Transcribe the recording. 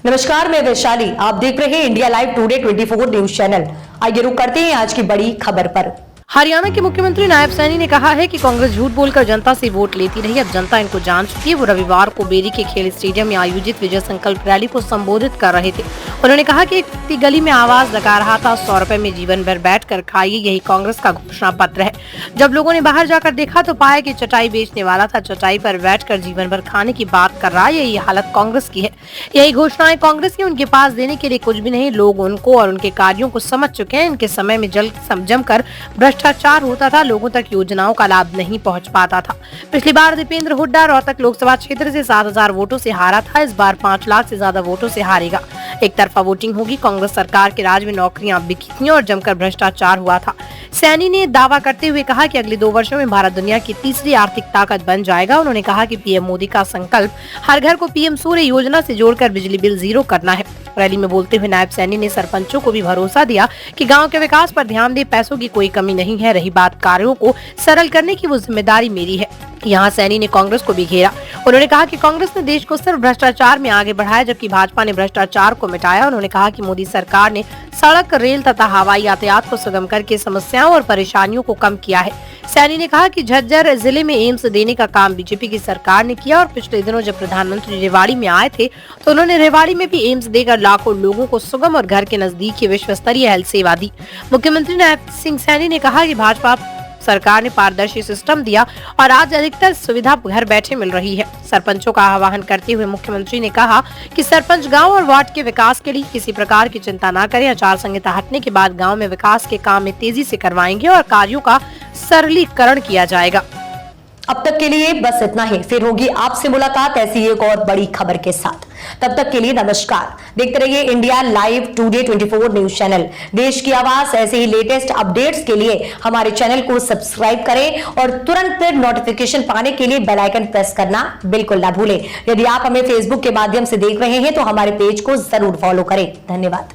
नमस्कार, मैं वैशाली। आप देख रहे हैं India live today 24 news channel. आइए रुक करते हैं आज की बड़ी खबर पर। हरियाणा के मुख्यमंत्री नायब सैनी ने कहा है कि कांग्रेस झूठ बोलकर जनता से वोट लेती रही। अब जनता इनको जान चुकी है। वो रविवार को बेरी के खेल स्टेडियम में आयोजित विजय संकल्प रैली को संबोधित कर रहे थे। उन्होंने कहा कि एक व्यक्ति गली में आवाज लगा रहा था, 100 रुपए में जीवन भर बैठकर खाइए, यही कांग्रेस का घोषणा पत्र है। जब लोगों ने बाहर जाकर देखा तो पाया कि चटाई बेचने वाला था चटाई पर बैठकर जीवन भर खाने की बात कर रहा है। यही हालत कांग्रेस की है। यही घोषणाएं कांग्रेस की। उनके पास देने के लिए कुछ भी नहीं। लोग उनको और उनके कार्यों को समझ चुके हैं। इनके समय में जमकर भ्रष्टाचार होता था, लोगों तक योजनाओं का लाभ नहीं पहुंच पाता था। पिछली बार दीपेंद्र हुड्डा रोहतक लोकसभा क्षेत्र से 7,000 वोटों से हारा था। इस बार 5 लाख से ज्यादा वोटों से हारेगा। एक तरफा वोटिंग होगी। कांग्रेस सरकार के राज में नौकरियां बिकी थीं और जमकर भ्रष्टाचार हुआ था। सैनी ने दावा करते हुए कहा कि अगले 2 वर्षों में भारत दुनिया की तीसरी आर्थिक ताकत बन जाएगा। उन्होंने कहा कि पीएम मोदी का संकल्प हर घर को पीएम सूर्य योजना से जोड़कर बिजली बिल 0 करना है। रैली में बोलते हुए नायब सैनी ने सरपंचों को भी भरोसा दिया कि गांव के विकास पर ध्यान दे, पैसों की कोई कमी नहीं है। रही बात कार्यों को सरल करने की, वो जिम्मेदारी मेरी है। यहाँ सैनी ने कांग्रेस को भी घेरा। उन्होंने कहा कि कांग्रेस ने देश को सिर्फ भ्रष्टाचार में आगे बढ़ाया, जबकि भाजपा ने भ्रष्टाचार को मिटाया। उन्होंने कहा कि मोदी सरकार ने सड़क, रेल तथा हवाई यातायात को सुगम करके समस्याओं और परेशानियों को कम किया है। सैनी ने कहा कि झज्जर जिले में एम्स देने का काम बीजेपी की सरकार ने किया और पिछले दिनों जब प्रधानमंत्री रेवाड़ी में आए थे तो उन्होंने रेवाड़ी में भी एम्स देकर लाखों लोगों को सुगम और घर के नजदीक ही विश्व स्तरीय हेल्थ सेवा दी। मुख्यमंत्री नायब सिंह सैनी ने कहा कि भाजपा सरकार ने पारदर्शी सिस्टम दिया और आज अधिकतर सुविधा घर बैठे मिल रही है। सरपंचों का आह्वान करते हुए मुख्यमंत्री ने कहा कि सरपंच गांव और वार्ड के विकास के लिए किसी प्रकार की चिंता न करें। आचार संहिता हटने के बाद गांव में विकास के काम में तेजी से करवाएंगे और कार्यों का सरलीकरण किया जाएगा। अब तक के लिए बस इतना ही। फिर होगी आपसे मुलाकात ऐसी एक और बड़ी खबर के साथ। तब तक के लिए नमस्कार। देखते रहिए India live today 24 news channel. देश की आवाज ऐसे ही लेटेस्ट अपडेट्स के लिए हमारे चैनल को सब्सक्राइब करें और तुरंत नोटिफिकेशन पाने के लिए बेल आइकन प्रेस करना बिल्कुल ना भूलें। यदि आप हमें फेसबुक के माध्यम से देख रहे हैं तो हमारे पेज को जरूर फॉलो करें। धन्यवाद।